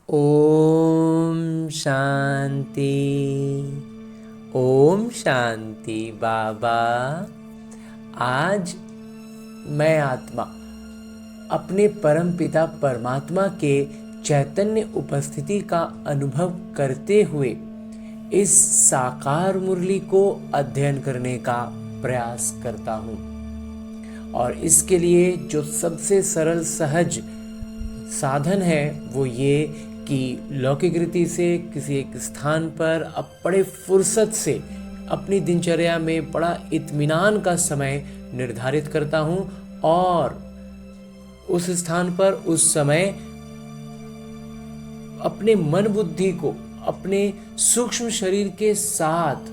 ओम शांति। ओम शांति बाबा। आज मैं आत्मा अपने परम पिता परमात्मा के चैतन्य उपस्थिति का अनुभव करते हुए इस साकार मुरली को अध्ययन करने का प्रयास करता हूँ। और इसके लिए जो सबसे सरल सहज साधन है वो ये कि लौकिक रीति से किसी एक स्थान पर अब बड़े फुर्सत से अपनी दिनचर्या में बड़ा इत्मीनान का समय निर्धारित करता हूँ और उस स्थान पर उस समय अपने मन बुद्धि को अपने सूक्ष्म शरीर के साथ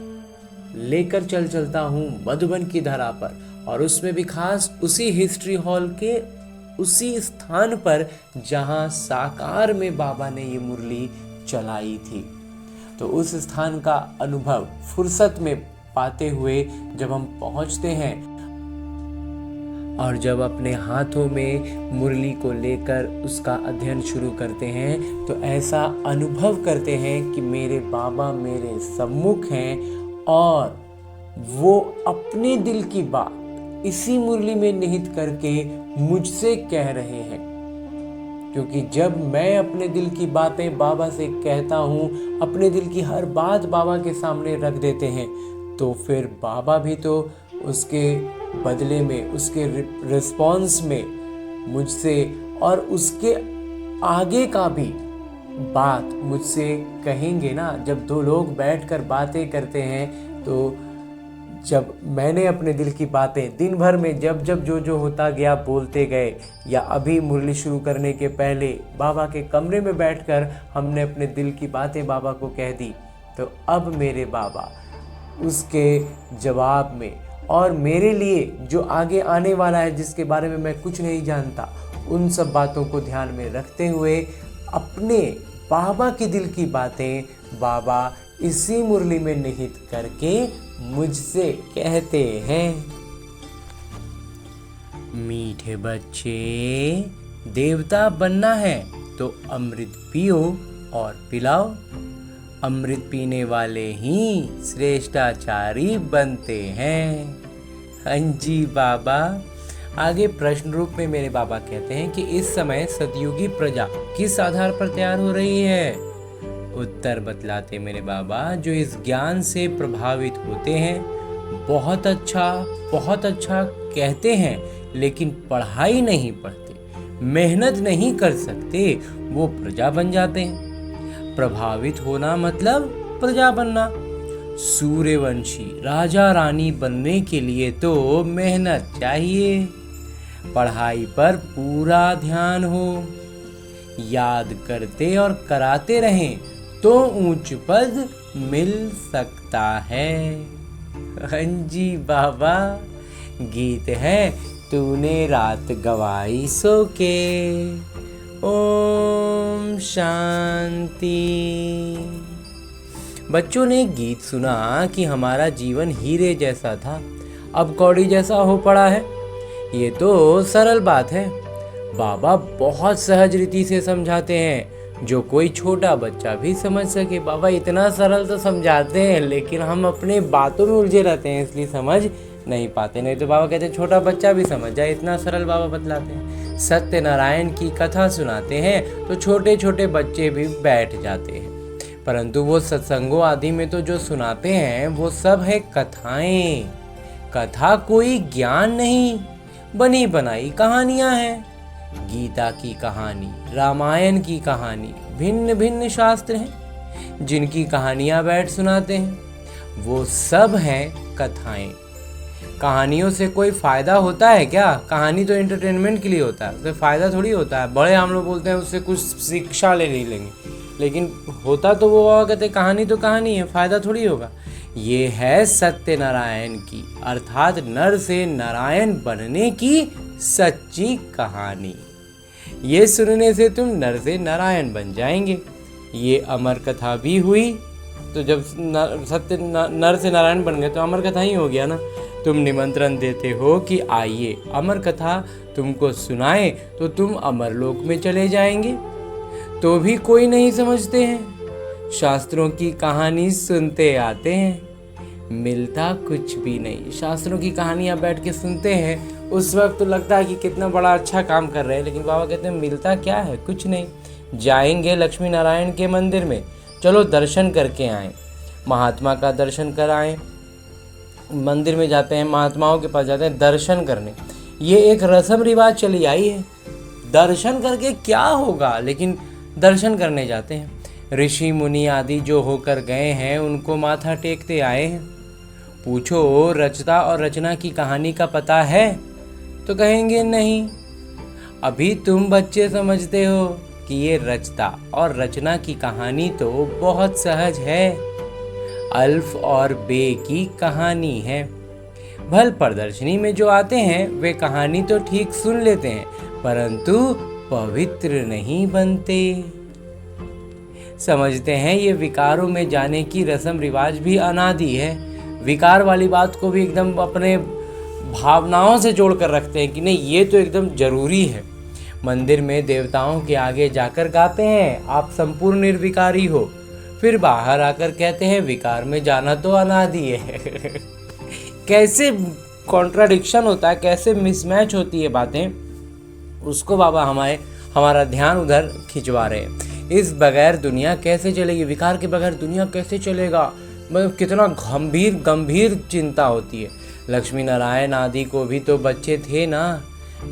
लेकर चलता हूँ मधुबन की धरा पर, और उसमें भी खास उसी हिस्ट्री हॉल के उसी स्थान पर जहां साकार में बाबा ने ये मुरली चलाई थी। तो उस स्थान का अनुभव फुर्सत में पाते हुए जब हम पहुंचते हैं और जब अपने हाथों में मुरली को लेकर उसका अध्ययन शुरू करते हैं तो ऐसा अनुभव करते हैं कि मेरे बाबा मेरे सम्मुख हैं और वो अपने दिल की बात इसी मुरली में निहित करके मुझसे कह रहे हैं। क्योंकि जब मैं अपने दिल की बातें बाबा से कहता हूँ, अपने दिल की हर बात बाबा के सामने रख देते हैं, तो फिर बाबा भी तो उसके बदले में, उसके रिस्पॉन्स में मुझसे और उसके आगे का भी बात मुझसे कहेंगे ना। जब दो लोग बैठकर बातें करते हैं तो जब मैंने अपने दिल की बातें दिन भर में जब जो होता गया बोलते गए, या अभी मुरली शुरू करने के पहले बाबा के कमरे में बैठकर हमने अपने दिल की बातें बाबा को कह दी, तो अब मेरे बाबा उसके जवाब में और मेरे लिए जो आगे आने वाला है जिसके बारे में मैं कुछ नहीं जानता, उन सब बातों को ध्यान में रखते हुए अपने बाबा की दिल की बातें बाबा इसी मुरली में निहित करके मुझसे कहते हैं। मीठे बच्चे, देवता बनना है तो अमृत पियो और पिलाओ। अमृत पीने वाले ही श्रेष्ठाचारी बनते हैं। हाँ जी बाबा। आगे प्रश्न रूप में मेरे बाबा कहते हैं कि इस समय सतयुगी प्रजा किस आधार पर तैयार हो रही है। उत्तर बतलाते मेरे बाबा, जो इस ज्ञान से प्रभावित होते हैं, बहुत अच्छा कहते हैं, लेकिन पढ़ाई नहीं पढ़ते, मेहनत नहीं कर सकते, वो प्रजा बन जाते हैं। प्रभावित होना मतलब प्रजा बनना। सूर्यवंशी राजा रानी बनने के लिए तो मेहनत चाहिए, पढ़ाई पर पूरा ध्यान हो, याद करते और कराते रहें तो ऊंच पद मिल सकता है। हाँ जी बाबा। गीत है, तूने रात गवाई सो के। ओम शांति। बच्चों ने गीत सुना कि हमारा जीवन हीरे जैसा था, अब कौड़ी जैसा हो पड़ा है। ये तो सरल बात है। बाबा बहुत सहज रीति से समझाते हैं, जो कोई छोटा बच्चा भी समझ सके। बाबा इतना सरल तो समझाते हैं, लेकिन हम अपने बातों में उलझे रहते हैं, इसलिए समझ नहीं पाते। नहीं तो बाबा कहते हैं छोटा बच्चा भी समझ जाए, इतना सरल बाबा बतलाते हैं। सत्यनारायण की कथा सुनाते हैं तो छोटे छोटे बच्चे भी बैठ जाते हैं, परंतु वो सत्संगों आदि में तो जो सुनाते हैं वो सब है कथाएं। कथा कोई ज्ञान नहीं, बनी बनाई कहानियां हैं। गीता की कहानी, रामायण की कहानी, भिन्न भिन्न शास्त्र हैं जिनकी कहानियां बैठ सुनाते हैं, वो सब हैं कथाएं। कहानियों से कोई फायदा होता है क्या? कहानी तो एंटरटेनमेंट के लिए होता है, उससे फायदा थोड़ी होता है। बड़े हम लोग बोलते हैं उससे कुछ शिक्षा ले नहीं लेंगे, लेकिन होता तो वो कहते कहानी तो कहानी है, फायदा थोड़ी होगा। ये है सत्यनारायण की, अर्थात नर से नारायण बनने की सच्ची कहानी। ये सुनने से तुम नर से नारायण बन जाएंगे। ये अमर कथा भी हुई, तो जब नर से नारायण बन गए तो अमर कथा ही हो गया ना। तुम निमंत्रण देते हो कि आइए अमर कथा तुमको सुनाए, तो तुम अमर लोक में चले जाएंगे। तो भी कोई नहीं समझते हैं। शास्त्रों की कहानी सुनते आते हैं, मिलता कुछ भी नहीं। शास्त्रों की कहानियाँ बैठ के सुनते हैं, उस वक्त तो लगता है कि कितना बड़ा अच्छा काम कर रहे हैं, लेकिन बाबा कहते हैं मिलता क्या है, कुछ नहीं। जाएंगे लक्ष्मी नारायण के मंदिर में, चलो दर्शन करके आएँ, महात्मा का दर्शन कराएं। मंदिर में जाते हैं, महात्माओं के पास जाते हैं दर्शन करने। ये एक रस्म रिवाज चली आई है। दर्शन करके क्या होगा, लेकिन दर्शन करने जाते हैं। ऋषि मुनि आदि जो होकर गए हैं उनको माथा टेकते आए हैं। पूछो रचता और रचना की कहानी का पता है तो कहेंगे नहीं। अभी तुम बच्चे समझते हो कि ये रचता और रचना की कहानी तो बहुत सहज है, अल्फ और बे की कहानी है। भल प्रदर्शनी में जो आते हैं वे कहानी तो ठीक सुन लेते हैं, परंतु पवित्र नहीं बनते। समझते हैं ये विकारों में जाने की रस्म रिवाज भी अनादि है। विकार वाली बात को भी एकदम अपने भावनाओं से जोड़ कर रखते हैं कि नहीं ये तो एकदम जरूरी है। मंदिर में देवताओं के आगे जाकर गाते हैं आप संपूर्ण निर्विकारी हो, फिर बाहर आकर कहते हैं विकार में जाना तो अनादि है। कैसे कॉन्ट्राडिक्शन होता है, कैसे मिसमैच होती है बातें, उसको बाबा हमारा ध्यान उधर खिंचवा रहे हैं। इस बगैर दुनिया कैसे चलेगी, विकार के बगैर दुनिया कैसे चलेगा, मतलब कितना गंभीर चिंता होती है। लक्ष्मी नारायण आदि को भी तो बच्चे थे ना,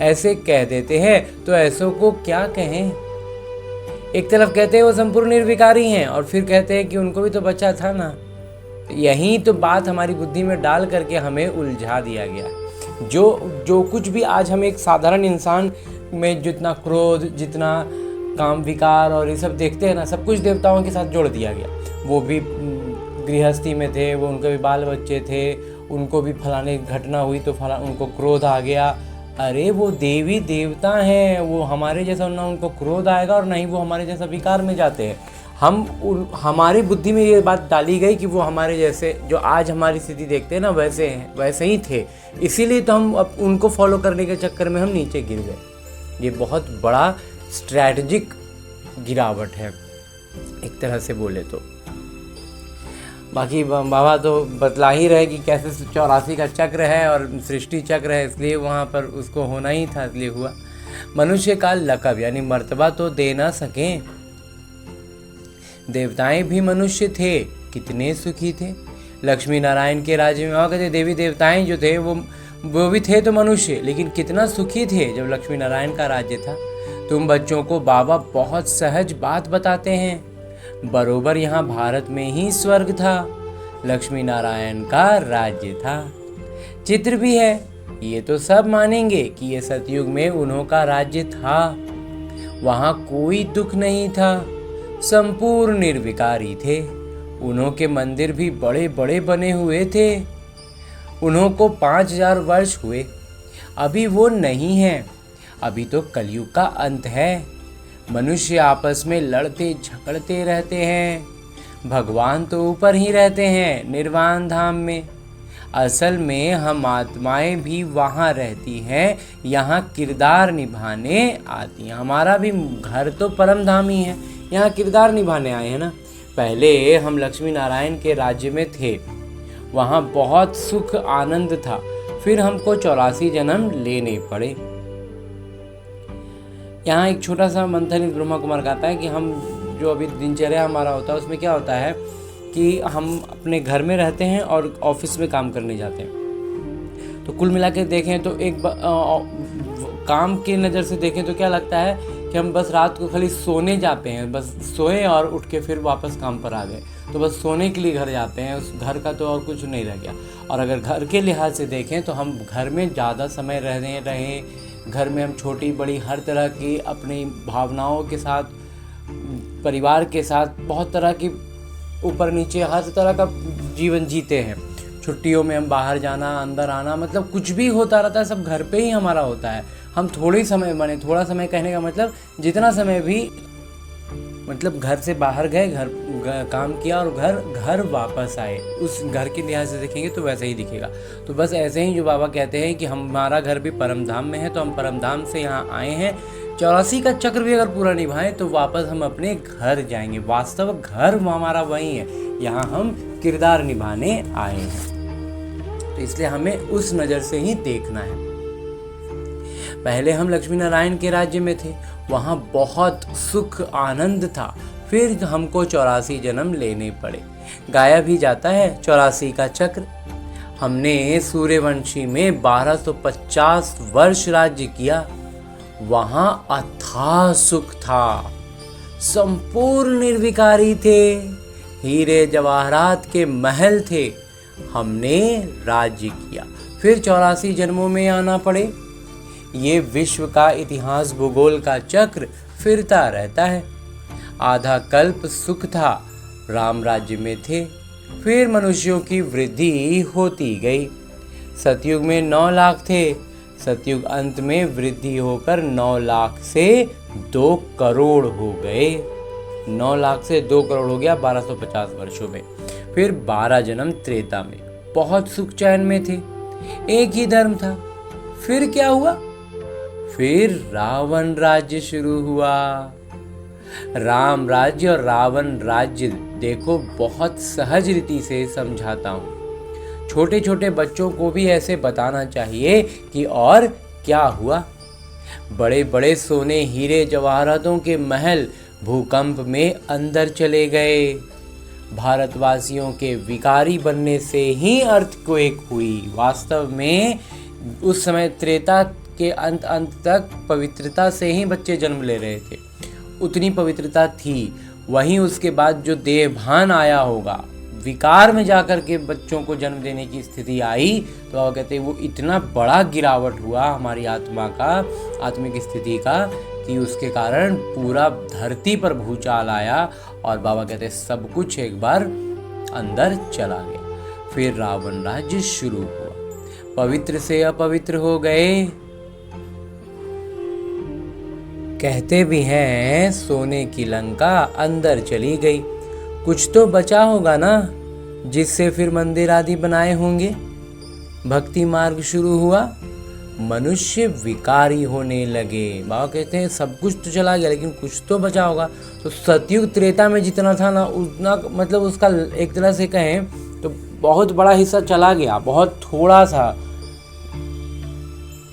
ऐसे कह देते हैं तो ऐसों को क्या कहें। एक तरफ कहते हैं वो संपूर्ण निर्विकारी हैं और फिर कहते हैं कि उनको भी तो बच्चा था ना। यही तो बात हमारी बुद्धि में डाल करके हमें उलझा दिया गया। जो कुछ भी आज हम एक साधारण इंसान में जितना क्रोध, जितना काम विकार और ये सब देखते हैं ना, सब कुछ देवताओं के साथ जोड़ दिया गया। वो भी गृहस्थी में थे, वो उनके भी बाल बच्चे थे, उनको भी फलाने घटना हुई तो उनको क्रोध आ गया। अरे वो देवी देवता हैं, वो हमारे जैसा ना उनको क्रोध आएगा और नहीं वो हमारे जैसा विकार में जाते हैं। हमारी बुद्धि में ये बात डाली गई कि वो हमारे जैसे, जो आज हमारी स्थिति देखते हैं ना वैसे हैं, वैसे ही थे, इसीलिए तो हम अब उनको फॉलो करने के चक्कर में हम नीचे गिर गए। ये बहुत बड़ा स्ट्रैटेजिक गिरावट है एक तरह से बोले तो। बाकी बाबा तो बतला ही रहे कि कैसे 84 का चक्र है और सृष्टि चक्र है, इसलिए वहाँ पर उसको होना ही था, इसलिए हुआ। मनुष्य का लक़ब यानी मर्तबा तो दे ना सकें। देवताएं भी मनुष्य थे, कितने सुखी थे। लक्ष्मी नारायण के राज्य में वहाँ कहते देवी देवताएं जो थे वो भी थे तो मनुष्य, लेकिन कितना सुखी थे जब लक्ष्मी नारायण का राज्य था। तुम बच्चों को बाबा बहुत सहज बात बताते हैं, बरोबर यहाँ भारत में ही स्वर्ग था, लक्ष्मी नारायण का राज्य था। चित्र भी है, ये तो सब मानेंगे कि ये सतयुग में उन्हों का राज्य था। वहाँ कोई दुख नहीं था, संपूर्ण निर्विकारी थे। उन्हों के मंदिर भी बड़े बड़े बने हुए थे। उन्हों को 5000 वर्ष हुए, अभी वो नहीं है, अभी तो कलयुग का अंत है। मनुष्य आपस में लड़ते झगड़ते रहते हैं, भगवान तो ऊपर ही रहते हैं निर्वाण धाम में। असल में हम आत्माएं भी वहाँ रहती हैं, यहाँ किरदार निभाने आती हैं। हमारा भी घर तो परम धाम ही है, यहाँ किरदार निभाने आए हैं ना। पहले हम लक्ष्मी नारायण के राज्य में थे, वहाँ बहुत सुख आनंद था, फिर हमको 84 जन्म लेने पड़े। यहाँ एक छोटा सा मंथन ब्रह्मा कुमार कहता है कि हम जो अभी दिनचर्या हमारा होता है उसमें क्या होता है कि हम अपने घर में रहते हैं और ऑफिस में काम करने जाते हैं। तो कुल मिला के देखें तो एक काम की नज़र से देखें तो क्या लगता है कि हम बस रात को खाली सोने जाते हैं, बस सोए और उठ के फिर वापस काम पर आ गए, तो बस सोने के लिए घर जाते हैं, उस घर का तो और कुछ नहीं रह गया। और अगर घर के लिहाज से देखें तो हम घर में ज़्यादा समय रहे, घर में हम छोटी बड़ी हर तरह की अपनी भावनाओं के साथ, परिवार के साथ बहुत तरह की ऊपर नीचे हर तरह का जीवन जीते हैं। छुट्टियों में हम बाहर जाना, अंदर आना, मतलब कुछ भी होता रहता है सब घर पे ही हमारा होता है। हम थोड़ा समय कहने का मतलब जितना समय भी मतलब घर से बाहर गए, घर काम किया और घर वापस आए, उस घर के लिहाज से देखेंगे तो वैसे ही दिखेगा। तो बस ऐसे ही जो बाबा कहते हैं कि हमारा घर भी परम धाम में है, तो हम परम धाम से यहाँ आए हैं 84 का चक्र भी अगर पूरा निभाएं तो वापस हम अपने घर जाएंगे। वास्तव घर हमारा वही है, यहाँ हम किरदार निभाने आए हैं, तो इसलिए हमें उस नज़र से ही देखना है। पहले हम लक्ष्मी नारायण के राज्य में थे, वहाँ बहुत सुख आनंद था, फिर हमको 84 जन्म लेने पड़े। गाया भी जाता है 84 का चक्र। हमने सूर्यवंशी में 1250 वर्ष राज्य किया, वहाँ अथाह सुख था, संपूर्ण निर्विकारी थे, हीरे जवाहरात के महल थे, हमने राज्य किया। फिर 84 जन्मों में आना पड़े। ये विश्व का इतिहास भूगोल का चक्र फिरता रहता है। आधा कल्प सुख था, राम राज्य में थे, फिर मनुष्यों की वृद्धि होती गई। सतयुग में 9 लाख थे, सतयुग अंत में वृद्धि होकर 9 लाख से 2 करोड़ हो गए। 9 लाख से 2 करोड़ हो गया 1250 वर्षों में। फिर 12 जन्म त्रेता में बहुत सुख चैन में थे, एक ही धर्म था। फिर क्या हुआ? फिर रावण राज्य शुरू हुआ। राम राज्य और रावण राज्य देखो, बहुत सहज रीति से समझाता हूँ। छोटे छोटे बच्चों को भी ऐसे बताना चाहिए कि और क्या हुआ। बड़े बड़े सोने हीरे जवाहरातों के महल भूकंप में अंदर चले गए। भारतवासियों के विकारी बनने से ही अर्थक्वेक हुई। वास्तव में उस समय त्रेता के अंत तक पवित्रता से ही बच्चे जन्म ले रहे थे, उतनी पवित्रता थी। वहीं उसके बाद जो देवभान आया होगा, विकार में जाकर के बच्चों को जन्म देने की स्थिति आई, तो बाबा कहते हैं वो इतना बड़ा गिरावट हुआ हमारी आत्मा का, आत्मिक स्थिति का, कि उसके कारण पूरा धरती पर भूचाल आया और बाबा कहते हैं सब कुछ एक बार अंदर चला गया। फिर रावण राज्य शुरू हुआ, पवित्र से अपवित्र हो गए। कहते भी हैं सोने की लंका अंदर चली गई। कुछ तो बचा होगा ना, जिससे फिर मंदिर आदि बनाए होंगे। भक्ति मार्ग शुरू हुआ, मनुष्य विकारी होने लगे। बाबा कहते हैं सब कुछ तो चला गया, लेकिन कुछ तो बचा होगा। तो सतयुग त्रेता में जितना था ना, उतना मतलब उसका एक तरह से कहें तो बहुत बड़ा हिस्सा चला गया, बहुत थोड़ा सा।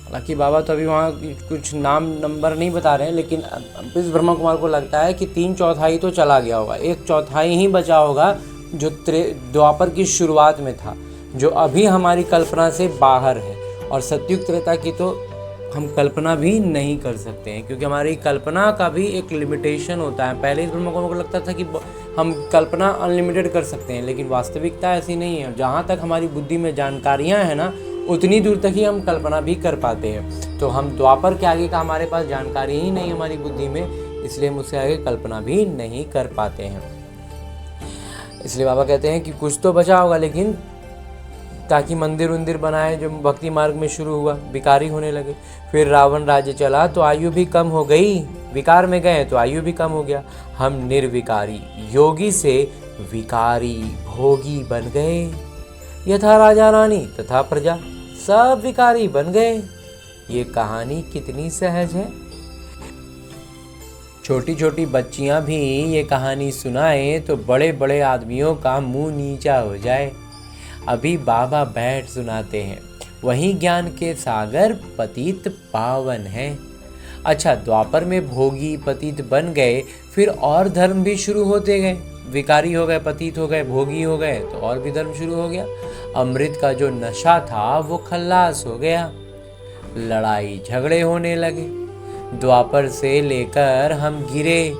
हालांकि बाबा तो अभी वहाँ कुछ नाम नंबर नहीं बता रहे हैं, लेकिन इस ब्रह्मा कुमार को लगता है कि 3/4 तो चला गया होगा, 1/4 ही बचा होगा जो द्वापर की शुरुआत में था, जो अभी हमारी कल्पना से बाहर है। और सतयुग त्रेता की तो हम कल्पना भी नहीं कर सकते हैं, क्योंकि हमारी कल्पना का भी एक लिमिटेशन होता है। पहले इस ब्रह्मा कुमार को लगता था कि हम कल्पना अनलिमिटेड कर सकते हैं, लेकिन वास्तविकता ऐसी नहीं है। जहाँ तक हमारी बुद्धि में जानकारियाँ हैं ना, उतनी दूर तक ही हम कल्पना भी कर पाते हैं। तो हम द्वापर के आगे का हमारे पास जानकारी ही नहीं हमारी बुद्धि में, इसलिए हम उससे आगे कल्पना भी नहीं कर पाते हैं। इसलिए बाबा कहते हैं कि कुछ तो बचा होगा, लेकिन ताकि मंदिर उंदिर बनाए, जो भक्ति मार्ग में शुरू हुआ, विकारी होने लगे। फिर रावण राज्य चला तो आयु भी कम हो गई, विकार में गए तो आयु भी कम हो गया। हम निर्विकारी योगी से विकारी भोगी बन गए। यथा राजा रानी तथा प्रजा, सब विकारी बन गए। ये कहानी कितनी सहज है। छोटी छोटी बच्चियां भी ये कहानी सुनाए तो बड़े बड़े आदमियों का मुंह नीचा हो जाए। अभी बाबा बैठ सुनाते हैं, वही ज्ञान के सागर पतित पावन है। अच्छा, द्वापर में भोगी पतित बन गए, फिर और धर्म भी शुरू होते गए। विकारी हो गए, पतित हो गए, भोगी हो गए, तो और भी धर्म शुरू हो गया। अमृत का जो नशा था वो खल्लास हो गया। लड़ाई झगड़े होने लगे। द्वापर से लेकर हम गिरे,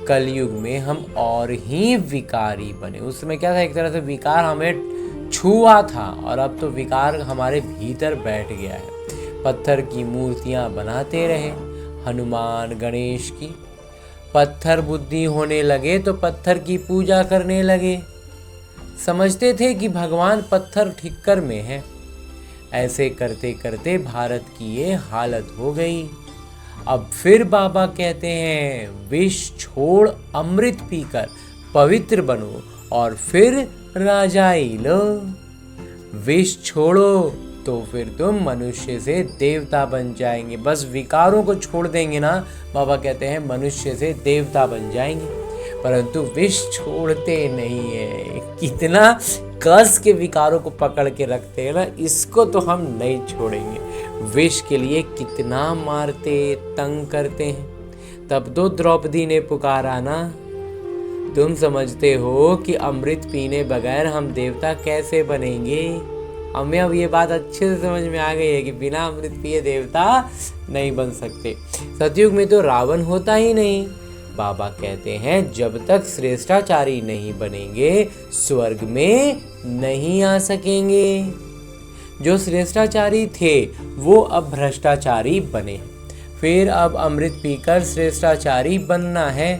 कलयुग में हम और ही विकारी बने। उस समय क्या था, एक तरह से विकार हमें छुआ था, और अब तो विकार हमारे भीतर बैठ गया है। पत्थर की मूर्तियां बनाते रहे, हनुमान गणेश की। पत्थर बुद्धि होने लगे तो पत्थर की पूजा करने लगे। समझते थे कि भगवान पत्थर ठिक्कर में है। ऐसे करते करते भारत की ये हालत हो गई। अब फिर बाबा कहते हैं, विष छोड़ अमृत पीकर पवित्र बनो और फिर राजाई लो। विष छोड़ो, तो फिर तुम मनुष्य से देवता बन जाएंगे। बस विकारों को छोड़ देंगे ना, बाबा कहते हैं मनुष्य से देवता बन जाएंगे। परंतु विष छोड़ते नहीं है। कितना कस के विकारों को पकड़ के रखते हैं ना, इसको तो हम नहीं छोड़ेंगे। विष के लिए कितना मारते तंग करते हैं। तब तो द्रौपदी ने पुकारा ना, तुम समझते हो कि अमृत पीने बगैर हम देवता कैसे बनेंगे? हमें अब ये बात अच्छे से समझ में आ गई है कि बिना अमृत पिए देवता नहीं बन सकते। सतयुग में तो रावण होता ही नहीं। बाबा कहते हैं जब तक श्रेष्ठाचारी नहीं बनेंगे स्वर्ग में नहीं आ सकेंगे। जो श्रेष्ठाचारी थे वो अब भ्रष्टाचारी बने, फिर अब अमृत पीकर श्रेष्ठाचारी बनना है।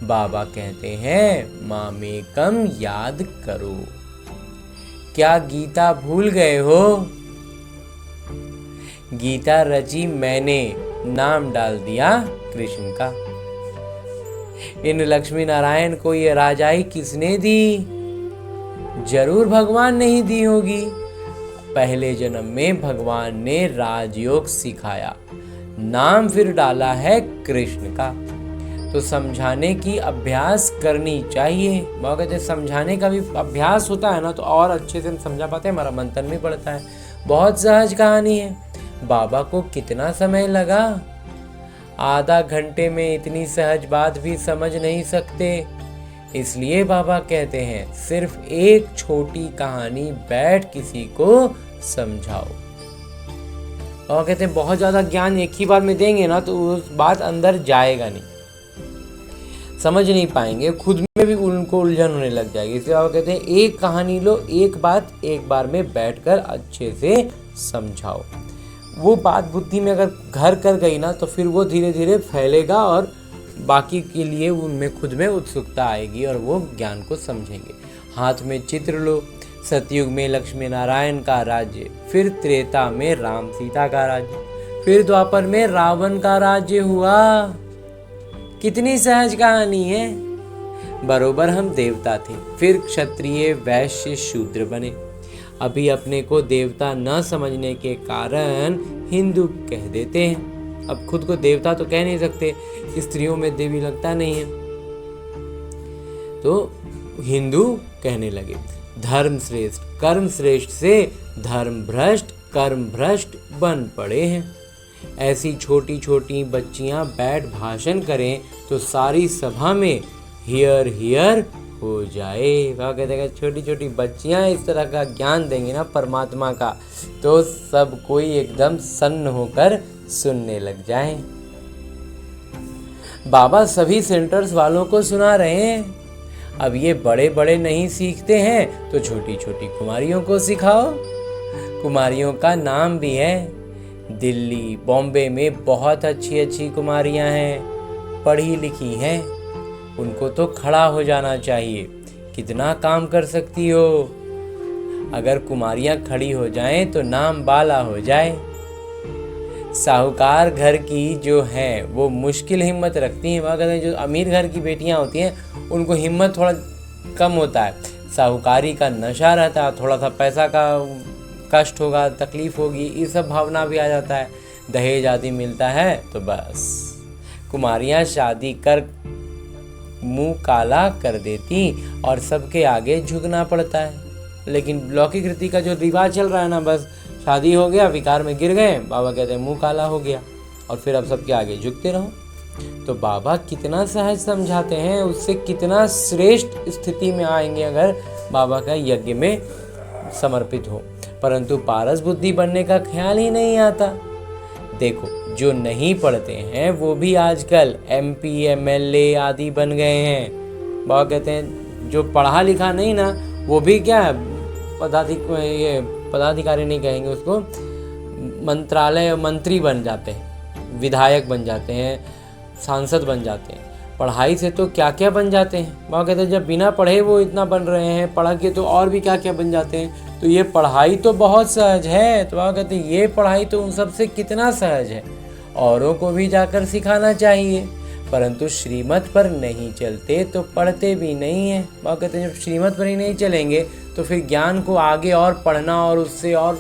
बाबा कहते हैं मामेकम याद करो। क्या गीता भूल गए हो? गीता रची मैंने, नाम डाल दिया कृष्ण का। इन लक्ष्मी नारायण को ये राजाई किसने दी? जरूर भगवान ने ही दी होगी। पहले जन्म में भगवान ने राजयोग सिखाया, नाम फिर डाला है कृष्ण का। तो समझाने की अभ्यास करनी चाहिए। बाबा कहते हैं समझाने का भी अभ्यास होता है ना तो और अच्छे से हम समझा पाते हैं, हमारा मंथन भी बढ़ता है। बहुत सहज कहानी है। बाबा को कितना समय लगा? आधा घंटे में इतनी सहज बात भी समझ नहीं सकते। इसलिए बाबा कहते हैं सिर्फ एक छोटी कहानी बैठ किसी को समझाओ। बाबा कहते हैं बहुत ज्यादा ज्ञान एक ही बार में देंगे ना तो उस बात अंदर जाएगा नहीं, समझ नहीं पाएंगे, खुद में भी उनको उलझन होने लग जाएगी। इसलिए बाबा कहते हैं एक कहानी लो, एक बात एक बार में बैठकर अच्छे से समझाओ। वो बात बुद्धि में अगर घर कर गई ना तो फिर वो धीरे धीरे फैलेगा और बाकी के लिए उनमें खुद में उत्सुकता आएगी और वो ज्ञान को समझेंगे। हाथ में चित्र लो। सतयुग में लक्ष्मी नारायण का राज्य, फिर त्रेता में राम सीता का राज्य, फिर द्वापर में रावण का राज्य हुआ। कितनी सहज कहानी है। बरोबर हम देवता थे, फिर क्षत्रिय वैश्य शूद्र बने। अभी अपने को देवता न समझने के कारण हिंदू कह देते हैं। अब खुद को देवता तो कह नहीं सकते, स्त्रियों में देवी लगता नहीं है, तो हिंदू कहने लगे। धर्म श्रेष्ठ कर्म श्रेष्ठ से धर्म भ्रष्ट कर्म भ्रष्ट बन पड़े हैं। ऐसी छोटी छोटी बच्चियां बैठ भाषण करें तो सारी सभा में हियर हियर हो जाए। वह कहते हैं छोटी छोटी बच्चियां इस तरह का ज्ञान देंगे ना परमात्मा का, तो सब कोई एकदम सन्न होकर सुनने लग जाएं। बाबा सभी सेंटर्स वालों को सुना रहे हैं। अब ये बड़े बड़े नहीं सीखते हैं तो छोटी छोटी कुमारियों को सिखाओ। कुमारियों का नाम भी है। दिल्ली बॉम्बे में बहुत अच्छी अच्छी कुमारियां हैं, पढ़ी लिखी हैं। उनको तो खड़ा हो जाना चाहिए। कितना काम कर सकती हो। अगर कुमारियां खड़ी हो जाएं तो नाम बाला हो जाए। साहूकार घर की जो हैं वो मुश्किल हिम्मत रखती हैं। वहाँ कहते हैं जो अमीर घर की बेटियां होती हैं उनको हिम्मत थोड़ा कम होता है। साहूकारी का नशा रहता है, थोड़ा सा पैसा का कष्ट होगा, तकलीफ होगी, ये सब भावना भी आ जाता है। दहेज आदि मिलता है तो बस कुमारियां शादी कर मुंह काला कर देती और सबके आगे झुकना पड़ता है। लेकिन लौकिक रीति का जो रिवाज चल रहा है ना, बस शादी हो गया, विकार में गिर गए, बाबा कहते हैं मुंह काला हो गया और फिर अब सबके आगे झुकते रहो। तो बाबा कितना सहज समझाते हैं, उससे कितना श्रेष्ठ स्थिति में आएंगे अगर बाबा का यज्ञ में समर्पित हो। परंतु पारस बुद्धि बनने का ख्याल ही नहीं आता। देखो जो नहीं पढ़ते हैं वो भी आजकल MP MLA आदि बन गए हैं। बाबा कहते हैं जो पढ़ा लिखा नहीं ना वो भी क्या पदाधिकारी नहीं कहेंगे उसको, मंत्रालय मंत्री बन जाते हैं, विधायक बन जाते हैं, सांसद बन जाते हैं। पढ़ाई से तो क्या क्या बन जाते हैं। बाबा कहते हैं जब बिना पढ़े वो इतना बन रहे हैं, पढ़ा के तो और भी क्या क्या बन जाते हैं। तो ये पढ़ाई तो बहुत सहज है। तो बाबा कहते हैं ये पढ़ाई तो उन सबसे कितना सहज है, औरों को भी जाकर सिखाना चाहिए। परंतु श्रीमत पर नहीं चलते तो पढ़ते भी नहीं है। बाबा कहते हैं जब श्रीमत पर ही नहीं चलेंगे तो फिर ज्ञान को आगे और पढ़ना और उससे और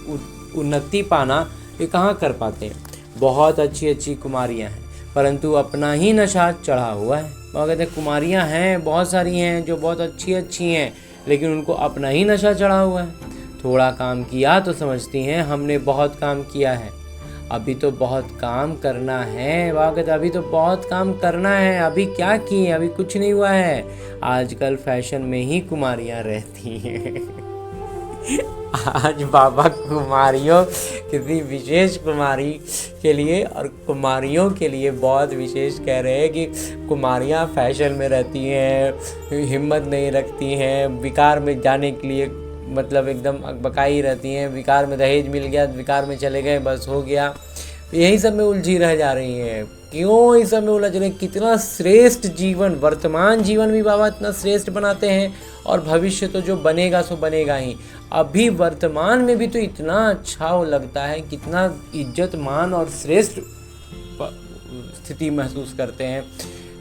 उन्नति पाना ये कहाँ कर पाते हैं। बहुत अच्छी अच्छी कुमारियाँ हैं परंतु अपना ही नशा चढ़ा हुआ है। बाबा कहते हैं कुमारियाँ हैं बहुत सारी हैं जो बहुत अच्छी अच्छी हैं लेकिन उनको अपना ही नशा चढ़ा हुआ है। थोड़ा काम किया तो समझती हैं हमने बहुत काम किया है, अभी तो बहुत काम करना है। बाबा कहते अभी तो बहुत काम करना है, अभी क्या किए, अभी कुछ नहीं हुआ है। आजकल फैशन में ही कुमारियाँ रहती हैं। आज बाबा कुमारियों किसी विशेष कुमारी के लिए और कुमारियों के लिए बहुत विशेष कह रहे हैं कि कुमारियाँ फैशन में रहती हैं, हिम्मत नहीं रखती हैं, विकार में जाने के लिए मतलब एकदम अकबकाई रहती हैं। विकार में दहेज मिल गया, विकार में चले गए, बस हो गया, यही सब में उलझी रह जा रही हैं। क्यों इस सब में उलझ रहे हैं? कितना श्रेष्ठ जीवन, वर्तमान जीवन भी बाबा इतना श्रेष्ठ बनाते हैं और भविष्य तो जो बनेगा सो बनेगा ही। अभी वर्तमान में भी तो इतना अच्छा लगता है, कितना इज्जत मान और श्रेष्ठ स्थिति महसूस करते हैं।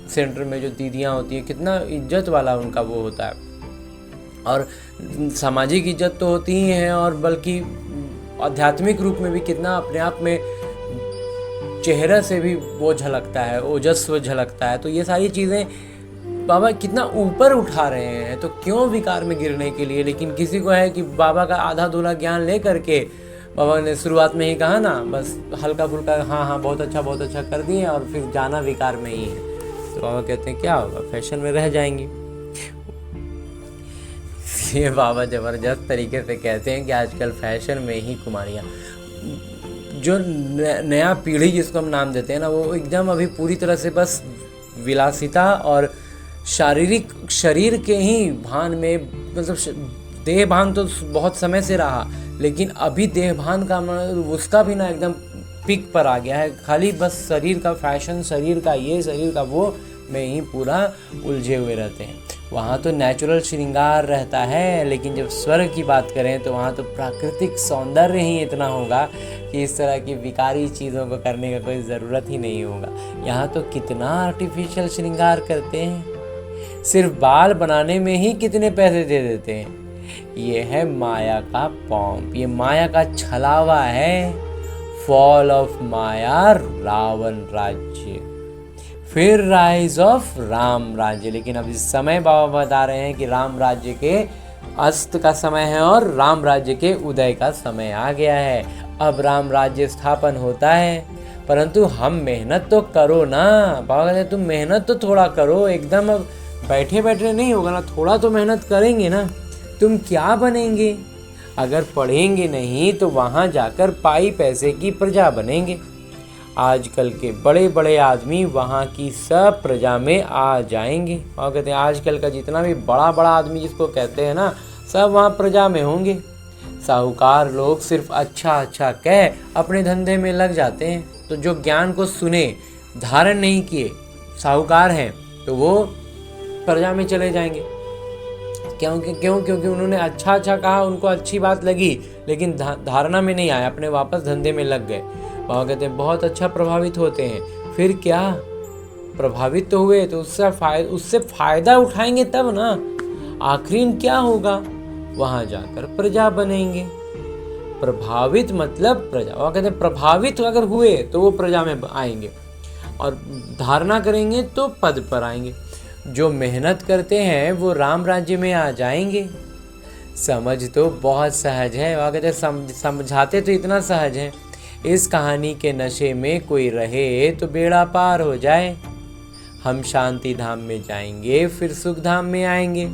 सेंटर में जो दीदियाँ होती हैं कितना इज्जत वाला उनका वो होता है और सामाजिक इज्जत तो होती ही है और बल्कि आध्यात्मिक रूप में भी कितना अपने आप में चेहरा से भी वो झलकता है, ओजस्व झलकता है। तो ये सारी चीज़ें बाबा कितना ऊपर उठा रहे हैं। तो क्यों विकार में गिरने के लिए? लेकिन किसी को है कि बाबा का आधा धूला ज्ञान ले करके बाबा ने शुरुआत में ही कहा ना, बस हल्का फुल्का हाँ बहुत अच्छा कर दिए और फिर जाना विकार में ही है। तो बाबा कहते हैं क्या होगा, फैशन में रह जाएंगे। ये बाबा ज़बरदस्त तरीके से कहते हैं कि आजकल फैशन में ही कुमारियाँ, जो नया पीढ़ी जिसको हम नाम देते हैं ना, वो एकदम अभी पूरी तरह से बस विलासिता और शारीरिक शरीर के ही भान में, मतलब देह भान तो बहुत समय से रहा लेकिन अभी देह भान का उसका भी ना एकदम पीक पर आ गया है। खाली बस शरीर का फैशन, शरीर का ये, शरीर का वो में ही पूरा उलझे हुए रहते हैं। वहाँ तो नेचुरल श्रृंगार रहता है लेकिन जब स्वर्ग की बात करें तो वहाँ तो प्राकृतिक सौंदर्य ही इतना होगा कि इस तरह की विकारी चीज़ों को करने का कोई ज़रूरत ही नहीं होगा। यहाँ तो कितना आर्टिफिशियल श्रृंगार करते हैं, सिर्फ बाल बनाने में ही कितने पैसे दे देते हैं। ये है माया का पॉम्प, ये माया का छलावा है। फॉल ऑफ माया, रावण राज्य, फिर राइज ऑफ राम राज्य। लेकिन अब इस समय बाबा बता रहे हैं कि राम राज्य के अस्त का समय है और राम राज्य के उदय का समय आ गया है। अब राम राज्य स्थापन होता है परंतु हम मेहनत तो करो ना। बाबा कहते हैं तुम मेहनत तो थोड़ा करो, एकदम अब बैठे बैठे नहीं होगा ना, थोड़ा तो मेहनत करेंगे ना। तुम क्या बनेंगे? अगर पढ़ेंगे नहीं तो वहाँ जाकर पाई पैसे की प्रजा बनेंगे। आजकल के बड़े बड़े आदमी वहाँ की सब प्रजा में आ जाएंगे। और कहते हैं आजकल का जितना भी बड़ा बड़ा आदमी जिसको कहते हैं ना, सब वहाँ प्रजा में होंगे। साहूकार लोग सिर्फ अच्छा कह अपने धंधे में लग जाते हैं। तो जो ज्ञान को सुने, धारण नहीं किए, साहूकार हैं, तो वो प्रजा में चले जाएंगे। क्योंकि उन्होंने अच्छा कहा, उनको अच्छी बात लगी लेकिन धारणा में नहीं आया, अपने वापस धंधे में लग गए। बाबा कहते हैं बहुत अच्छा प्रभावित होते हैं। फिर क्या, प्रभावित तो हुए तो उससे फायदा उठाएंगे तब ना। आखिरी क्या होगा, वहां जाकर प्रजा बनेंगे। प्रभावित मतलब प्रजा। बाबा कहते हैं प्रभावित अगर हुए तो वो प्रजा में आएंगे और धारणा करेंगे तो पद पर आएंगे। जो मेहनत करते हैं वो राम राज्य में आ जाएंगे। समझ तो बहुत सहज है। बाबा कहते हैं समझाते तो इतना सहज है। इस कहानी के नशे में कोई रहे तो बेड़ा पार हो जाए। हम शांति धाम में जाएंगे फिर सुख धाम में आएंगे।